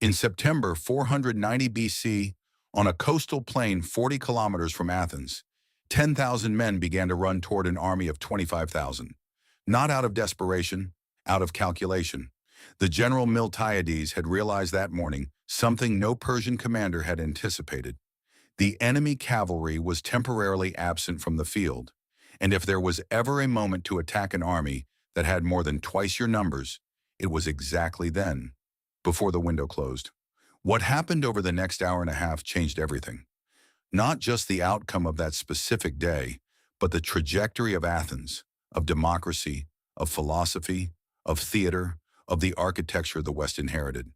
In September 490 BC, on a coastal plain 40 kilometers from Athens, 10,000 men began to run toward an army of 25,000. Not out of desperation, out of calculation. The general Miltiades had realized that morning something no Persian commander had anticipated. The enemy cavalry was temporarily absent from the field, and if there was ever a moment to attack an army that had more than twice your numbers, it was exactly then, before the window closed. What happened over the next hour and a half changed everything. Not just the outcome of that specific day, but the trajectory of Athens, of democracy, of philosophy, of theater, of the architecture the West inherited.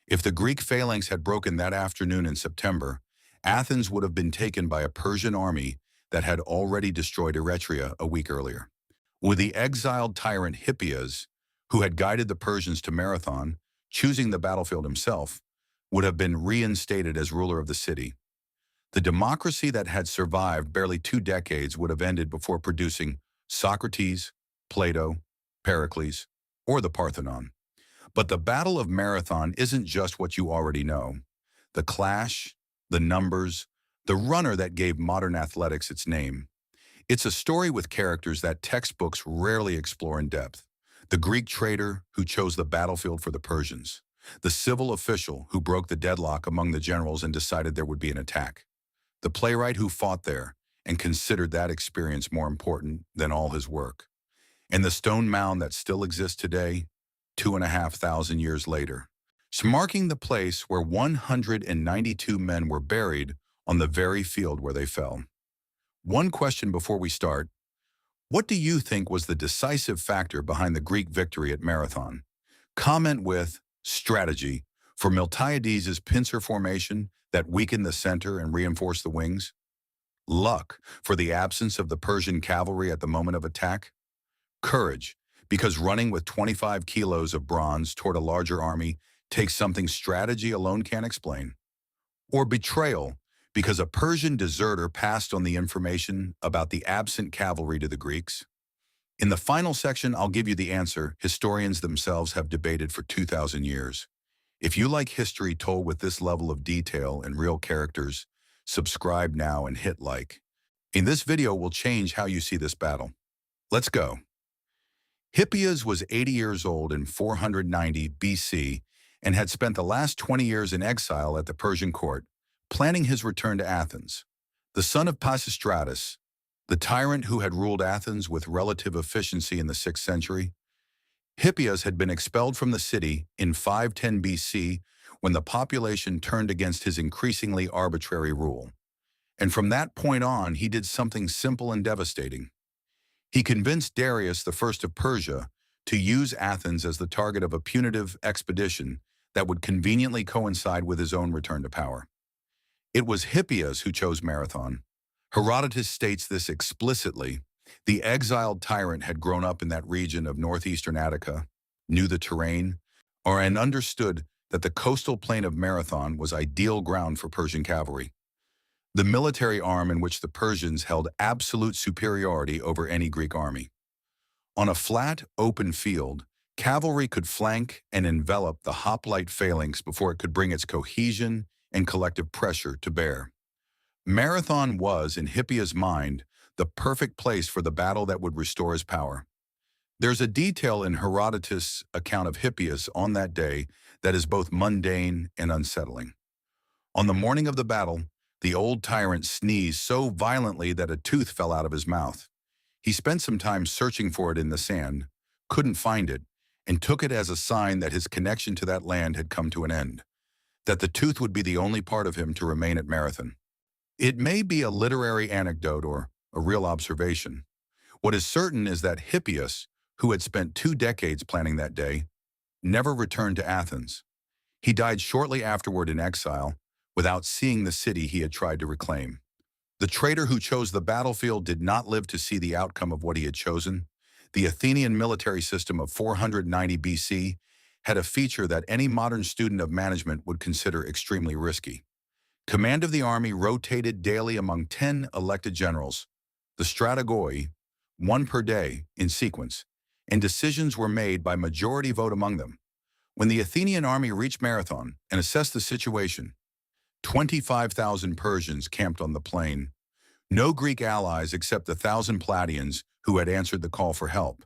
If the Greek phalanx had broken that afternoon in September, Athens would have been taken by a Persian army that had already destroyed Eretria a week earlier. With the exiled tyrant Hippias, who had guided the Persians to Marathon, choosing the battlefield himself, would have been reinstated as ruler of the city. The democracy that had survived barely 2 decades would have ended before producing Socrates, Plato, Pericles, or the Parthenon. But the Battle of Marathon isn't just what you already know. The clash, the numbers, the runner that gave modern athletics its name. It's a story with characters that textbooks rarely explore in depth. The Greek traitor who chose the battlefield for the Persians. The civil official who broke the deadlock among the generals and decided there would be an attack. The playwright who fought there and considered that experience more important than all his work. And the stone mound that still exists today, 2,500 years later, marking the place where 192 men were buried on the very field where they fell. One question before we start: what do you think was the decisive factor behind the Greek victory at Marathon? Comment with strategy for Miltiades' pincer formation that weakened the center and reinforced the wings. Luck for the absence of the Persian cavalry at the moment of attack. Courage, because running with 25 kilos of bronze toward a larger army takes something strategy alone can't explain. Or betrayal, because a Persian deserter passed on the information about the absent cavalry to the Greeks. In the final section, I'll give you the answer historians themselves have debated for 2,000 years. If you like history told with this level of detail and real characters, subscribe now and hit like. In this video, we'll change how you see this battle. Let's go. Hippias was 80 years old in 490 BC and had spent the last 20 years in exile at the Persian court, planning his return to Athens. The son of Pisistratus, the tyrant who had ruled Athens with relative efficiency in the 6th century, Hippias had been expelled from the city in 510 BC when the population turned against his increasingly arbitrary rule. And from that point on, he did something simple and devastating. He convinced Darius I of Persia to use Athens as the target of a punitive expedition that would conveniently coincide with his own return to power. It was Hippias who chose Marathon. Herodotus states this explicitly. The exiled tyrant had grown up in that region of northeastern Attica, knew the terrain, and understood that the coastal plain of Marathon was ideal ground for Persian cavalry, the military arm in which the Persians held absolute superiority over any Greek army. On a flat, open field, cavalry could flank and envelop the hoplite phalanx before it could bring its cohesion and collective pressure to bear. Marathon was, in Hippias' mind, the perfect place for the battle that would restore his power. There's a detail in Herodotus' account of Hippias on that day that is both mundane and unsettling. On the morning of the battle, the old tyrant sneezed so violently that a tooth fell out of his mouth. He spent some time searching for it in the sand, couldn't find it, and took it as a sign that his connection to that land had come to an end, that the tooth would be the only part of him to remain at Marathon. It may be a literary anecdote or a real observation. What is certain is that Hippias, who had spent 2 decades planning that day, never returned to Athens. He died shortly afterward in exile, without seeing the city he had tried to reclaim. The traitor who chose the battlefield did not live to see the outcome of what he had chosen. The Athenian military system of 490 BC had a feature that any modern student of management would consider extremely risky. Command of the army rotated daily among 10 elected generals, the strategoi, 1 per day, in sequence, and decisions were made by majority vote among them. When the Athenian army reached Marathon and assessed the situation, 25,000 Persians camped on the plain. No Greek allies except the 1,000 Plataeans who had answered the call for help.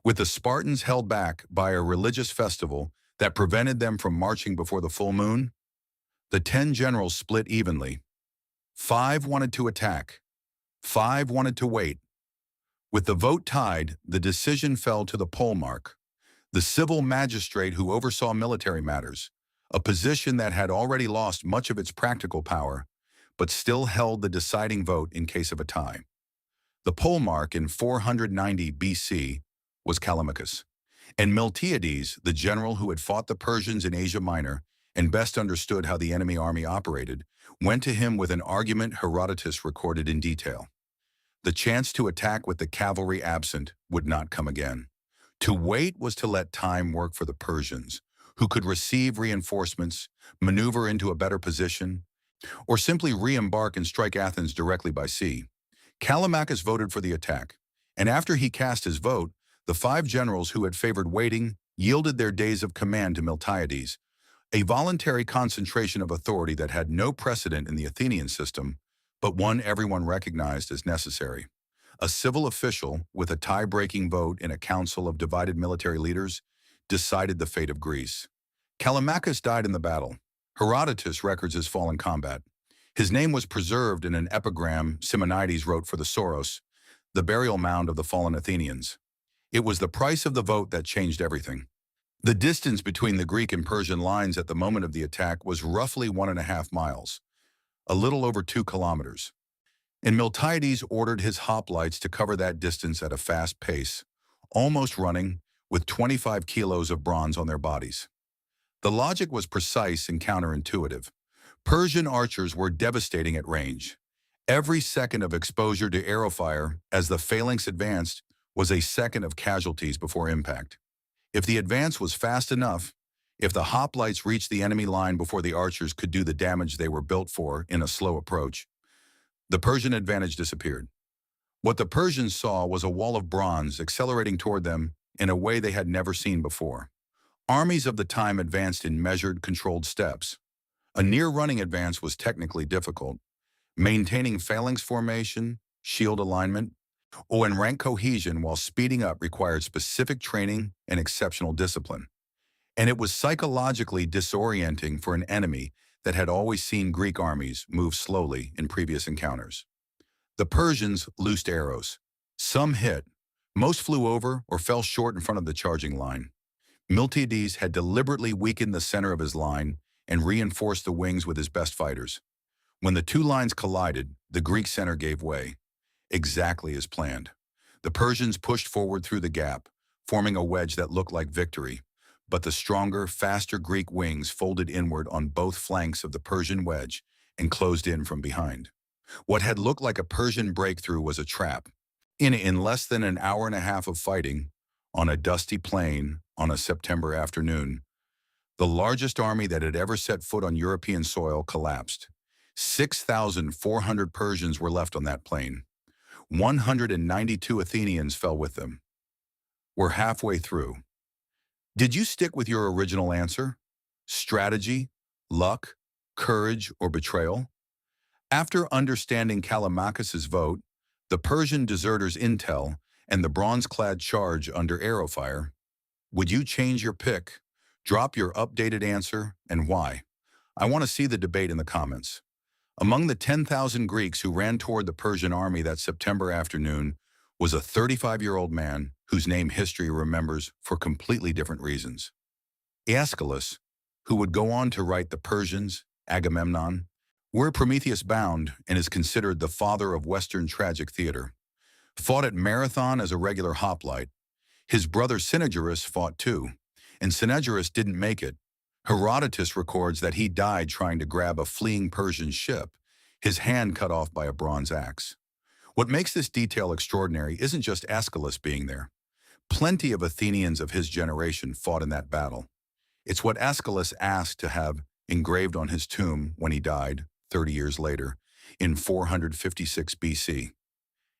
With the Spartans held back by a religious festival that prevented them from marching before the full moon, the 10 generals split evenly. 5 wanted to attack. 5 wanted to wait. With the vote tied, the decision fell to the polemarch, the civil magistrate who oversaw military matters, a position that had already lost much of its practical power, but still held the deciding vote in case of a tie. The polemarch in 490 BC was Callimachus, and Miltiades, the general who had fought the Persians in Asia Minor and best understood how the enemy army operated, went to him with an argument Herodotus recorded in detail. The chance to attack with the cavalry absent would not come again. To wait was to let time work for the Persians, who could receive reinforcements, maneuver into a better position, or simply re-embark and strike Athens directly by sea. Callimachus voted for the attack, and after he cast his vote, the 5 generals who had favored waiting yielded their days of command to Miltiades, a voluntary concentration of authority that had no precedent in the Athenian system, but one everyone recognized as necessary. A civil official, with a tie-breaking vote in a council of divided military leaders, decided the fate of Greece. Callimachus died in the battle. Herodotus records his fall in combat. His name was preserved in an epigram Simonides wrote for the Soros, the burial mound of the fallen Athenians. It was the price of the vote that changed everything. The distance between the Greek and Persian lines at the moment of the attack was roughly 1.5 miles, a little over 2 kilometers. And Miltiades ordered his hoplites to cover that distance at a fast pace, almost running, with 25 kilos of bronze on their bodies. The logic was precise and counterintuitive. Persian archers were devastating at range. Every second of exposure to arrow fire as the phalanx advanced was a second of casualties before impact. If the advance was fast enough, if the hoplites reached the enemy line before the archers could do the damage they were built for in a slow approach, the Persian advantage disappeared. What the Persians saw was a wall of bronze accelerating toward them in a way they had never seen before. Armies of the time advanced in measured, controlled steps. A near-running advance was technically difficult. Maintaining phalanx formation, shield alignment, and rank cohesion while speeding up required specific training and exceptional discipline. And it was psychologically disorienting for an enemy that had always seen Greek armies move slowly in previous encounters. The Persians loosed arrows. Some hit. Most flew over or fell short in front of the charging line. Miltiades had deliberately weakened the center of his line and reinforced the wings with his best fighters. When the 2 lines collided, the Greek center gave way. Exactly as planned. The Persians pushed forward through the gap, forming a wedge that looked like victory, but the stronger, faster Greek wings folded inward on both flanks of the Persian wedge and closed in from behind. What had looked like a Persian breakthrough was a trap. In less than an hour and a half of fighting, on a dusty plain on a September afternoon, the largest army that had ever set foot on European soil collapsed. 6,400 Persians were left on that plain. 192 Athenians fell with them. We're halfway through. Did you stick with your original answer? Strategy, luck, courage, or betrayal? After understanding Callimachus's vote, the Persian deserters' intel, and the bronze-clad charge under arrow fire, would you change your pick, drop your updated answer, and why? I want to see the debate in the comments. Among the 10,000 Greeks who ran toward the Persian army that September afternoon was a 35-year-old man whose name history remembers for completely different reasons. Aeschylus, who would go on to write the Persians, Agamemnon, where Prometheus bound and is considered the father of Western tragic theater, fought at Marathon as a regular hoplite. His brother Cynegeirus fought too, and Cynegeirus didn't make it. Herodotus records that he died trying to grab a fleeing Persian ship, his hand cut off by a bronze axe. What makes this detail extraordinary isn't just Aeschylus being there. Plenty of Athenians of his generation fought in that battle. It's what Aeschylus asked to have engraved on his tomb when he died, 30 years later, in 456 BC.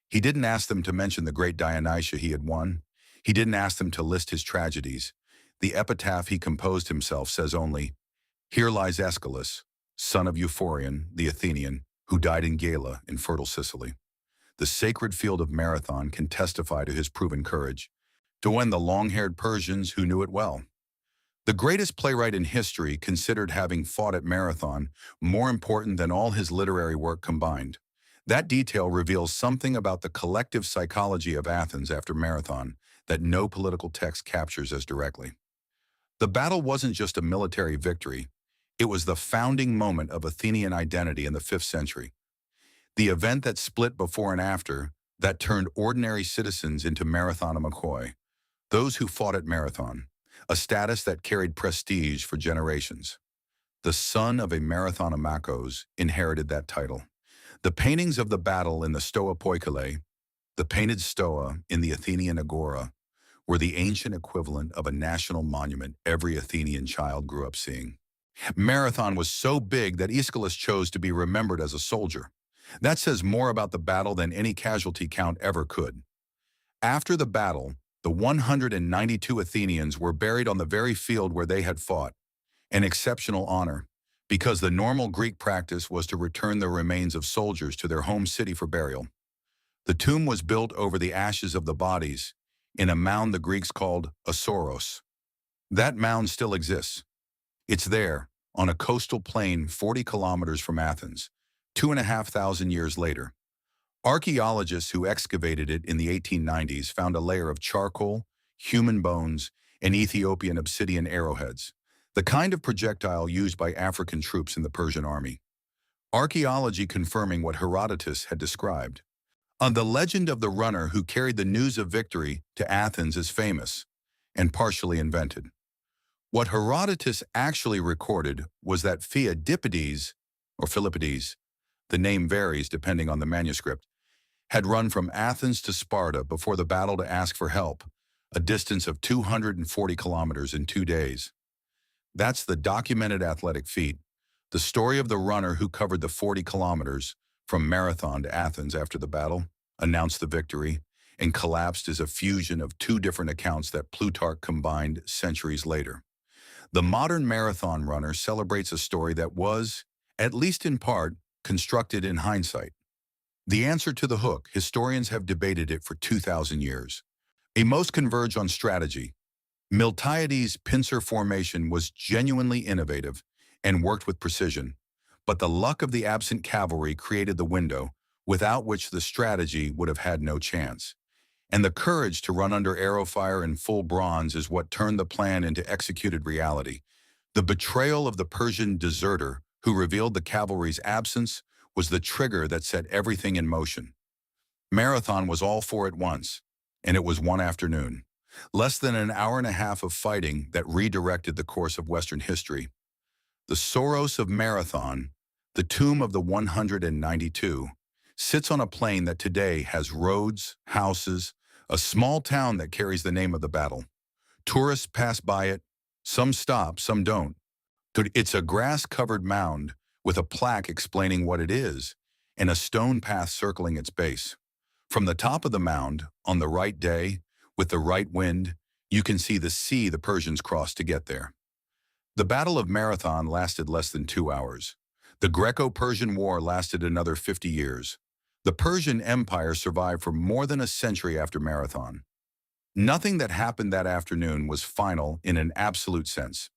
He didn't ask them to mention the great Dionysia he had won. He didn't ask them to list his tragedies. The epitaph he composed himself says only, "Here lies Aeschylus, son of Euphorion, the Athenian, who died in Gela in fertile Sicily." The sacred field of Marathon can testify to his proven courage, to win the long-haired Persians who knew it well. The greatest playwright in history considered having fought at Marathon more important than all his literary work combined. That detail reveals something about the collective psychology of Athens after Marathon that no political text captures as directly. The battle wasn't just a military victory, it was the founding moment of Athenian identity in the 5th century. The event that split before and after, that turned ordinary citizens into Marathonomachoi, those who fought at Marathon, a status that carried prestige for generations. The son of a Marathonomachos inherited that title. The paintings of the battle in the Stoa Poikile, the painted stoa in the Athenian agora, were the ancient equivalent of a national monument every Athenian child grew up seeing. Marathon was so big that Aeschylus chose to be remembered as a soldier. That says more about the battle than any casualty count ever could. After the battle, the 192 Athenians were buried on the very field where they had fought, an exceptional honor, because the normal Greek practice was to return the remains of soldiers to their home city for burial. The tomb was built over the ashes of the bodies, in a mound the Greeks called a soros. That mound still exists. It's there, on a coastal plain 40 kilometers from Athens, 2,500 years later. Archaeologists who excavated it in the 1890s found a layer of charcoal, human bones, and Ethiopian obsidian arrowheads, the kind of projectile used by African troops in the Persian army. Archaeology confirming what Herodotus had described. The legend of the runner who carried the news of victory to Athens is famous and partially invented. What Herodotus actually recorded was that Philippides, or Philippides, the name varies depending on the manuscript, had run from Athens to Sparta before the battle to ask for help, a distance of 240 kilometers in 2 days. That's the documented athletic feat, the story of the runner who covered the 40 kilometers from Marathon to Athens after the battle, announced the victory, and collapsed as a fusion of 2 different accounts that Plutarch combined centuries later. The modern marathon runner celebrates a story that was, at least in part, constructed in hindsight. The answer to the hook, historians have debated it for 2,000 years. Most converge on strategy. Miltiades' pincer formation was genuinely innovative and worked with precision, but the luck of the absent cavalry created the window, without which the strategy would have had no chance. And the courage to run under arrow fire in full bronze is what turned the plan into executed reality. The betrayal of the Persian deserter who revealed the cavalry's absence was the trigger that set everything in motion. Marathon was all for at once, and it was one afternoon. Less than an hour and a half of fighting that redirected the course of Western history. The Soros of Marathon, the tomb of the 192, sits on a plain that today has roads, houses, a small town that carries the name of the battle. Tourists pass by it, some stop, some don't. It's a grass-covered mound with a plaque explaining what it is and a stone path circling its base. From the top of the mound, on the right day, with the right wind, you can see the sea the Persians crossed to get there. The Battle of Marathon lasted less than 2 hours. The Greco-Persian War lasted another 50 years. The Persian Empire survived for more than a century after Marathon. Nothing that happened that afternoon was final in an absolute sense.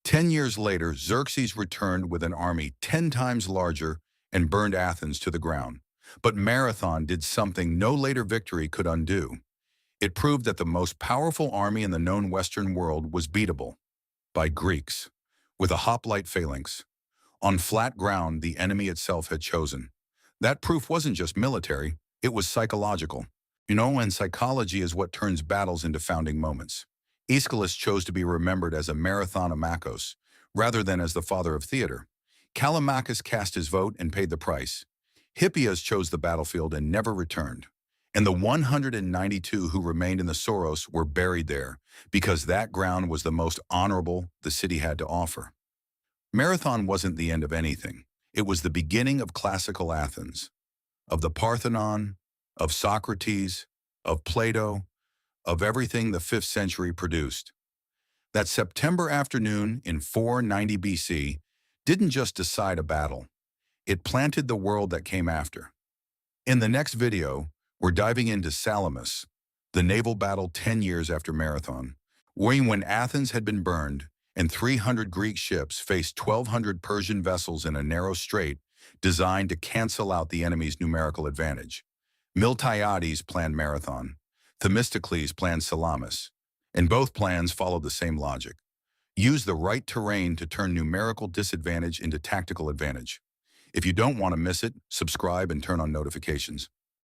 10 years later, Xerxes returned with an army 10 times larger and burned Athens to the ground. But Marathon did something no later victory could undo. It proved that the most powerful army in the known Western world was beatable by Greeks, with a hoplite phalanx, on flat ground the enemy itself had chosen. That proof wasn't just military, it was psychological. And psychology is what turns battles into founding moments. Aeschylus chose to be remembered as a Marathonomachos, rather than as the father of theater. Callimachus cast his vote and paid the price. Hippias chose the battlefield and never returned. And the 192 who remained in the Soros were buried there, because that ground was the most honorable the city had to offer. Marathon wasn't the end of anything. It was the beginning of classical Athens, of the Parthenon, of Socrates, of Plato, of everything the 5th century produced. That September afternoon in 490 BC didn't just decide a battle, it planted the world that came after. In the next video, we're diving into Salamis, the naval battle 10 years after Marathon, when Athens had been burned and 300 Greek ships faced 1,200 Persian vessels in a narrow strait designed to cancel out the enemy's numerical advantage. Miltiades planned Marathon, Themistocles planned Salamis, and both plans followed the same logic. Use the right terrain to turn numerical disadvantage into tactical advantage. If you don't want to miss it, subscribe and turn on notifications.